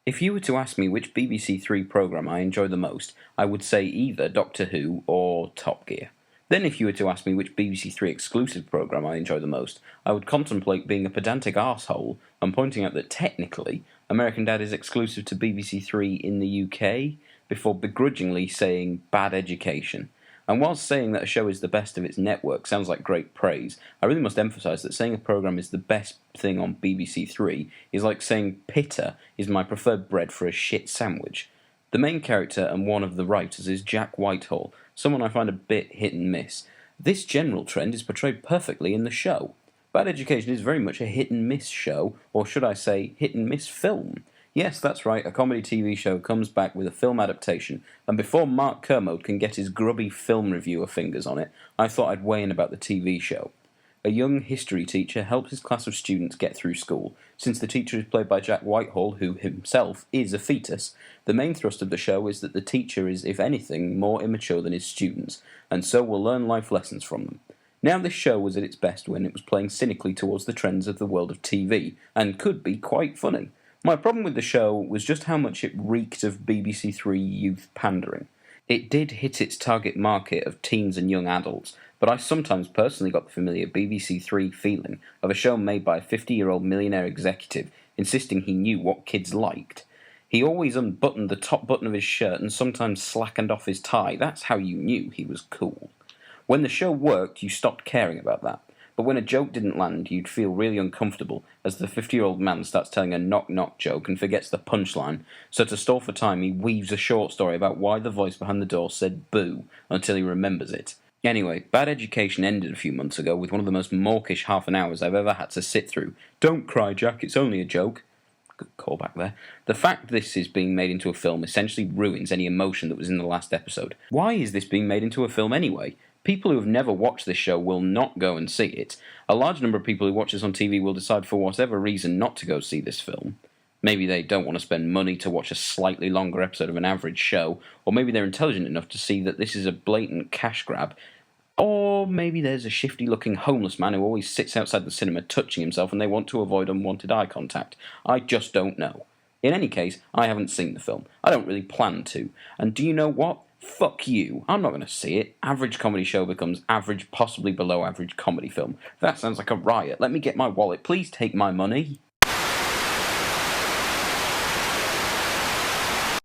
If you were to ask me which BBC3 programme I enjoy the most, I would say either Doctor Who or Top Gear. Then if you were to ask me which BBC3 exclusive programme I enjoy the most, I would contemplate being a pedantic arsehole and pointing out that technically, American Dad is exclusive to BBC3 in the UK, before begrudgingly saying Bad Education. And whilst saying that a show is the best of its network sounds like great praise, I really must emphasise that saying a programme is the best thing on BBC3 is like saying Pitta is my preferred bread for a shit sandwich. The main character and one of the writers is Jack Whitehall, someone I find a bit hit and miss. This general trend is portrayed perfectly in the show. Bad Education is very much a hit and miss show, or should I say hit and miss film. Yes, that's right, a comedy TV show comes back with a film adaptation, and before Mark Kermode can get his grubby film reviewer fingers on it, I thought I'd weigh in about the TV show. A young history teacher helps his class of students get through school. Since the teacher is played by Jack Whitehall, who himself is a fetus, the main thrust of the show is that the teacher is, if anything, more immature than his students, and so will learn life lessons from them. Now, this show was at its best when it was playing cynically towards the trends of the world of TV, and could be quite funny. My problem with the show was just how much it reeked of BBC3 youth pandering. It did hit its target market of teens and young adults, but I sometimes personally got the familiar BBC3 feeling of a show made by a 50-year-old millionaire executive insisting he knew what kids liked. He always unbuttoned the top button of his shirt and sometimes slackened off his tie. That's how you knew he was cool. When the show worked, you stopped caring about that. But when a joke didn't land, you'd feel really uncomfortable as the 50-year-old man starts telling a knock-knock joke and forgets the punchline, so to stall for time he weaves a short story about why the voice behind the door said boo until he remembers it. Anyway, Bad Education ended a few months ago with one of the most mawkish half an hours I've ever had to sit through. Don't cry, Jack, it's only a joke. Good callback there. The fact this is being made into a film essentially ruins any emotion that was in the last episode. Why is this being made into a film anyway? People who have never watched this show will not go and see it. A large number of people who watch this on TV will decide for whatever reason not to go see this film. Maybe they don't want to spend money to watch a slightly longer episode of an average show, or maybe they're intelligent enough to see that this is a blatant cash grab, or maybe there's a shifty-looking homeless man who always sits outside the cinema touching himself and they want to avoid unwanted eye contact. I just don't know. In any case, I haven't seen the film. I don't really plan to. And do you know what? Fuck you. I'm not going to see it. Average comedy show becomes average, possibly below average comedy film. That sounds like a riot. Let me get my wallet. Please take my money.